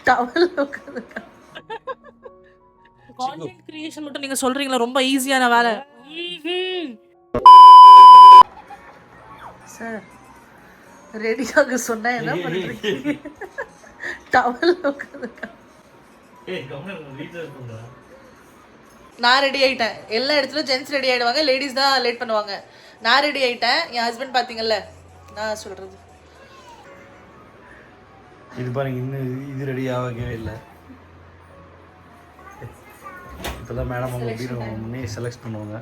Towel content creation மட்டும் நீங்க சொல்றீங்களா ரொம்ப ஈஸியான வேலை சார். ரெடியாக சொன்னா என்ன பண்றீங்க? டவல் நான் ரெடி ஆயிட்டேன். எல்லா இடத்துலயும் ஜென்ஸ் ரெடி ஆயிடுவாங்க, லேடிஸ் தான் லேட் பண்ணுவாங்க. நான் ரெடி ஆயிட்டேன். என் ஹஸ்பண்ட் பாத்தீங்கல்ல, நான் சொல்றது இது பாருங்க, இன்னும் இது ரெடி ஆகவே இல்லை. இப்போதான் மேடம் அவங்க முன்னே செலக்ட் பண்ணுவாங்க.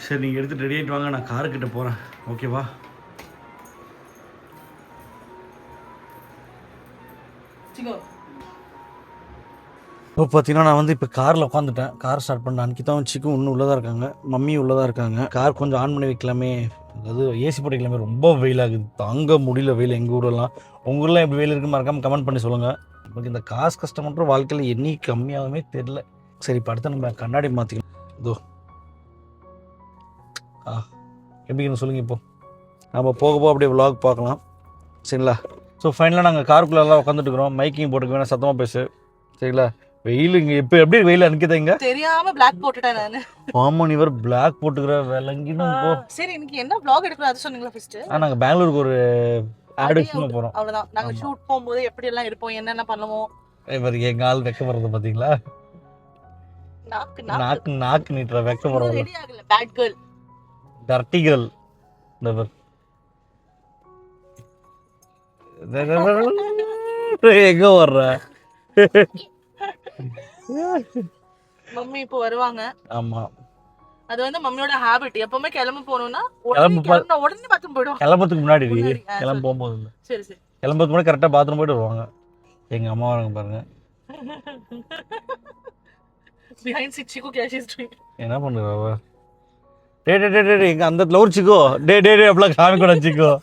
சரி, நீங்கள் எடுத்துகிட்டு ரெடி ஆகிட்டு வாங்க, நான் காருக்கிட்ட போகிறேன். ஓகேவா? இப்போ பார்த்தீங்கன்னா நான் இப்போ காரில் உட்காந்துட்டேன். கார் ஸ்டார்ட் பண்ணேன். அன்கிதான் சிக்கும் இன்னும் உள்ளதாக இருக்காங்க, மம்மியும் உள்ளதாக இருக்காங்க. கார் கொஞ்சம் ஆன் பண்ணி வைக்கலாமே, அதாவது ஏசி போட்டிக்கலாமே. ரொம்ப வெயில் ஆகுது, தாங்க முடியல வெயில். எங்கள் ஊரெல்லாம், உங்கள் ஊரில் எப்படி வெயில் இருக்குது மறக்காமல் கமெண்ட் பண்ணி சொல்லுங்கள். நமக்கு இந்த காசு கஷ்டமன்ற வாழ்க்கையில் என்னைக்கு கம்மியாகவே தெரில. சரி, இப்போ அடுத்து நம்ம கண்ணாடி மாற்றிக்கலாம். இதோ எப்படின்னு சொல்லுங்கள். இப்போ நம்ம போக அப்படியே விலாக் பார்க்கலாம், சரிங்களா? ஸோ ஃபைனலாக நாங்கள் காருக்குள்ளெல்லாம் உட்காந்துட்டு இருக்கிறோம். மைக்கிங் போட்டுக்க வேணால் சத்தமாக பேசு, சரிங்களா? வெயில் இங்கே இப்போ எப்படி வெயில் அனுக்கிதா இங்கே தெரியாம பிளாக் போட்டுட்டேன் நான். ஆமாம், இவர் பிளாக் போட்டுக்கிற விளங்கினும். இப்போ சரி, இன்னைக்கு என்ன vlog எடுக்கணும் அது சொன்னீங்களா ஃபர்ஸ்ட்? நாங்கள் பெங்களூருக்கு ஒரு ஆட் பண்ண போகிறோம். அவ்வளோதான். நாங்கள் ஷூட் போகும்போது எப்படி எல்லாம் இருப்போம், என்னென்ன பண்ணுவோம். இவர் எங்கள் ஆள் வெக்கப்படுறது பார்த்தீங்களா? நாக்கு நாக்கு நாக்கு நீட்டுற வெக்கப்படுறது. ரெடி ஆகல. Bad girl, dirty girl. எங்க வர்ற? மம்மி இப்போ வருவாங்க. ஆமா, அது வந்து மம்மியோட ஹாபிட். எப்பவுமே கிளம்ப போகணும்னா உடனே பாத்ரூம் போயிடுவோம். கிளம்புறதுக்கு முன்னாடி, கிளம்ப போகும்போது இல்லை. சரி சரி, கிளம்புறதுக்கு முன்னாடி கரெக்டாக பாத்ரூம் போயிட்டு வருவாங்க. எங்க அம்மா வராங்க பாருங்க. பிஹைண்ட் சிட் சிக்கு கேஷ் இஸ் ட்ரீம். என்ன பண்ணுறவ? டே எங்க அந்த லவர் சிக்கோ, டே அப்படிலாம் காமிக்கூட சிக்கோ.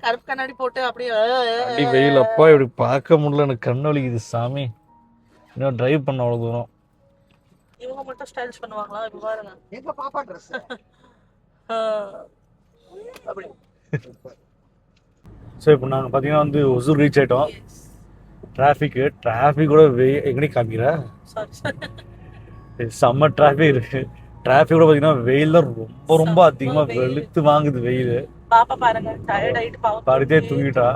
கருப்பு கண்ணாடி போட்டு அப்படியே அடி வெயில். அப்பா இப்படி பார்க்க முடியல, எனக்கு கண்ணு வலிக்குது சாமி. இன்னும் டிரைவ் பண்ண அவ்வளோ தூரம். இவங்க மட்டும் ஸ்டைல்ஸ் பண்ணுவாங்களா? இப்ப பாருங்க, எங்க பாப்பா Dress அப்படி. ஸோ இப்போ நாங்கள் பார்த்தீங்கன்னா வந்து ஒசூர் ரீச் ஆகிட்டோம். டிராஃபிக் கூட எங்கடி காமிக்கிற? செம்ம டிராஃபிக் இருக்கு. டிராஃபிக் கூட பார்த்தீங்கன்னா வெயில் தான் ரொம்ப அதிகமாக வெளுத்து வாங்குது வெயில். பாப்பா பாருங்க, டயர்ட் ஆயிட்டு பாவம் படுத்தே தூங்கிட்டா.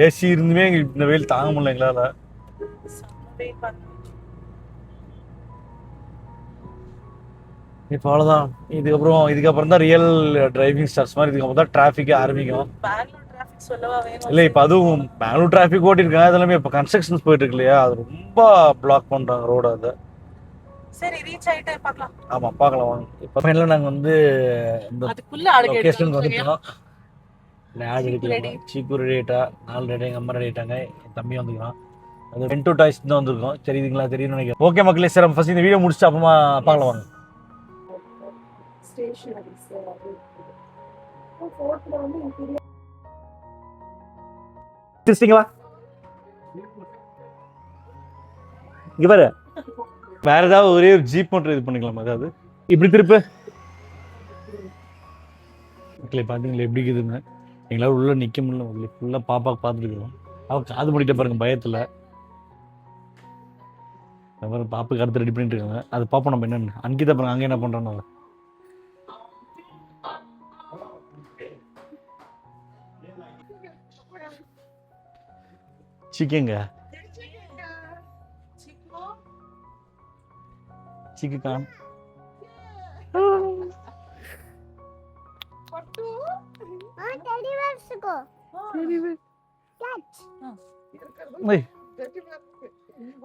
ஏசி இருந்துமே இந்த வெயில் தாங்க முடியல எங்களால. இப்போ அவ்வளோதான். இதுக்கப்புறம் தான் ரியல் டிரைவிங் ஸ்டார்ட்ஸ் மாதிரி. இதுக்கப்புறம் தான் டிராஃபிக்கே ஆரம்பிக்கும். இல்லை, இப்போ அதுவும் பெங்களூர் டிராஃபிக் ஓட்டிருக்காங்க. அதெல்லாமே இப்போ கன்ஸ்ட்ரக்ஷன்ஸ் போயிட்டு இருக்கு இல்லையா, அது ரொம்ப பிளாக் பண்ணுறாங்க ரோடு. அதை சரி ரீச் ஆயிட்டு பார்க்கலாம். ஆமாம், பார்க்கலாம் வாங்க. இப்போ ஃபைனலாக நாங்கள் வந்து இந்த லொக்கேஷனுக்கு வந்துட்டோம். ஆட் எடுக்கலாம். சீக்கு ரெடி ஆகிட்டா, 4 ரெடி, எங்கள் அம்மா ரெடி ஆகிட்டாங்க, என் தம்பி வந்துக்கலாம். அது ரெண்டோ டாய்ஸ் தான் வந்திருக்கோம். தெரியுதுங்களா? தெரியும்னு நினைக்கிறேன். ஓகே மக்களே, சரி ஃபர்ஸ்ட் இந்த வீடியோ முடிச்சுட்டு அப்புறமா பார்க்கலாம் வாங்க. திருச்சிங்களா? இங்க பாரு, வேற ஏதாவது ஒரே ஒரு ஜீப் மட்டும் இது பண்ணிக்கலாம். அதாவது இப்படி திருப்பு மக்களே. பார்த்தீங்களா எப்படி இருக்குதுன்னு? எங்களால் உள்ள நிற்க முடியல மக்களே. ஃபுல்லாக பாப்பாக்கு பார்த்துட்டு இருக்கிறோம். அவள் காது முடிக்கிட்ட பாருங்க பயத்தில். பாப்புக்கு அடுத்து ரெடி பண்ணிட்டு இருக்காங்க. அது பார்ப்போம் நம்ம என்னென்னு. அன்கிதா பாருங்க அங்கே என்ன பண்ணுறோன்னு. சிக்கங்க சிக்கு கான்.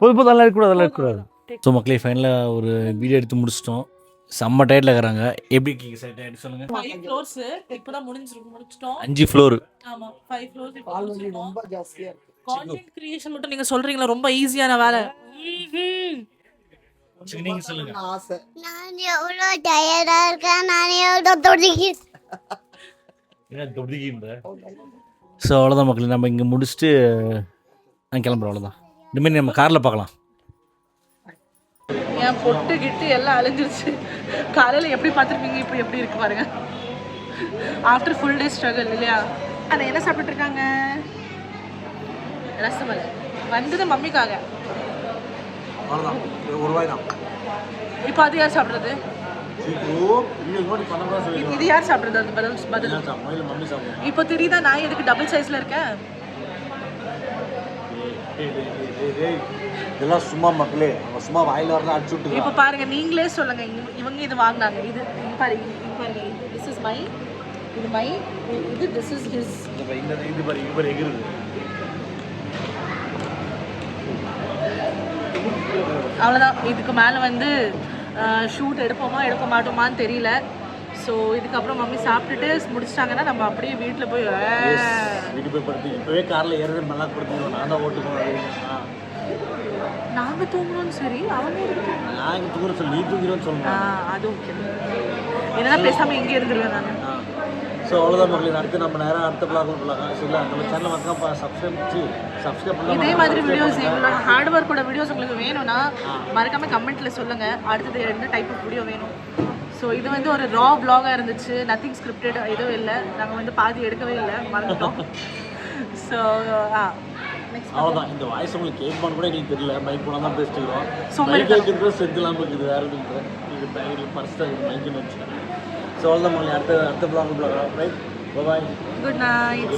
போது அதெல்லாம் இருக்கக்கூடாது. ஸோ மக்களே, ஃபைனலாக ஒரு வீடியோ எடுத்து முடிச்சிட்டோம். செம்ம டயர்டில் இருக்கிறாங்க. எப்படி இருக்கீங்க சொல்லுங்க. 5 ஃப்ளோர்ஸ் இப்போதான் முடிச்சிட்டோம். 5 ஃப்ளோர். ஆமா, 5 ஃப்ளோர்ஸ். இப்போ ரொம்ப ஜாஸ்தியா இருக்கு. கான்டென்ட் கிரியேஷன் மட்டும் நீங்க சொல்றீங்களா ரொம்ப ஈஸியான வேலை. நீங்க சொல்லுங்க. நான் எவ்வளவு டயர்டா இருக்கேன், நான் எவ்வளவு தொடுகிறேன். ஸோ அவ்வளோதான் மக்களே, நம்ம இங்கே முடிச்சுட்டு நான் கிளம்புறோம். அவ்வளோதான். இனிமேல் நம்ம காரில் பார்க்கலாம். என் பொட்டு கிட்டு எல்லாம் அலைஞ்சிருச்சு. காலையில் எப்படி பார்த்துருப்பீங்க, இப்போ எப்படி இருக்கு பாருங்க. ஆஃப்டர் ஃபுல் டே ஸ்ட்ரகிள் இல்லையா? அதை என்ன சாப்பிட்டு இருக்காங்க ரசமலை வந்தது மம்மிக்காக. அவ்வளோதான், ₹1 தான். இப்போ அது யார் சாப்பிட்றது? இது யார் சாப்பிட்றது? அது பதில் மம்மி சாப்பிடுவோம். இப்போ தெரியுதா நான் எதுக்கு டபுள் சைஸில் இருக்கேன்? இதெல்லாம் சும்மா மக்களே, அவங்க சும்மா வாயில் வரலாம் அடிச்சு விட்டு. இப்போ பாருங்க, நீங்களே சொல்லுங்க, இவங்க இது வாங்கினாங்க. இது பாருங்க, திஸ் இஸ் மை, இது மை, இது திஸ் இஸ் ஹிஸ். இது பாரு எகிருது. அவ்வளோதான். இதுக்கு மேலே வந்து ஷூட் எடுப்போமா எடுக்க மாட்டோமான்னு தெரியல. ஸோ இதுக்கப்புறம் மம்மி சாப்பிட்டுட்டு முடிச்சிட்டாங்கன்னா நம்ம அப்படியே வீட்டில் போய் வீட்டுக்கு போய் படுத்து இப்போவே காரில் ஏறது நல்லா கொடுத்துருவோம். நான் தான் ஓட்டுக்கணும். நாங்கள் தூங்கணும்னு சரி, அவங்க நான் இங்கே தூங்குற சொல்லி நீ தூங்கிடுவேன்னு சொல்லணும். அது ஓகே. என்னன்னா பேசாமல் இங்கே இருந்துருவேன் நான். ஸோ அவ்வளோதான் மக்களே. அடுத்து நம்ம நேரம் அடுத்த பிளாக் போகலாம். சரிங்களா? நம்ம சேனல் மறக்காம சப்ஸ்கிரைப் பண்ணி இதே மாதிரி வீடியோஸ், எங்களோட ஹார்ட் ஒர்க்கோட வீடியோஸ் உங்களுக்கு வேணும்னா மறக்காம கமெண்ட்டில் சொல்லுங்கள். அடுத்தது என்ன டைப் ஆஃப் வீடியோ வேணும். ஸோ இது வந்து ஒரு ரா vlog-ஆ இருந்துச்சு. நத்திங் ஸ்கிரிப்டட் எதுவும் இல்லை. நாங்கள் வந்து பாதி எடுக்கவே இல்லை, மறந்துட்டோம். ஸோ நெக்ஸ்ட் அவ்வளோதான். இந்த வாய்ஸ் உங்களுக்கு கேட்பான்னு கூட எங்களுக்கு தெரியல. மைக் போனால் தான் பேசிட்டுக்கிறோம். மைக் கேட்குறது செத்து இல்லாமல் இருக்குது. வேறு எதுவும் இது பேங்கில் பர்ஸ் மைக்குன்னு வச்சுட்டேன். ஸோ அவ்வளோதான் மக்களே. அடுத்த block right. Bye. Good night.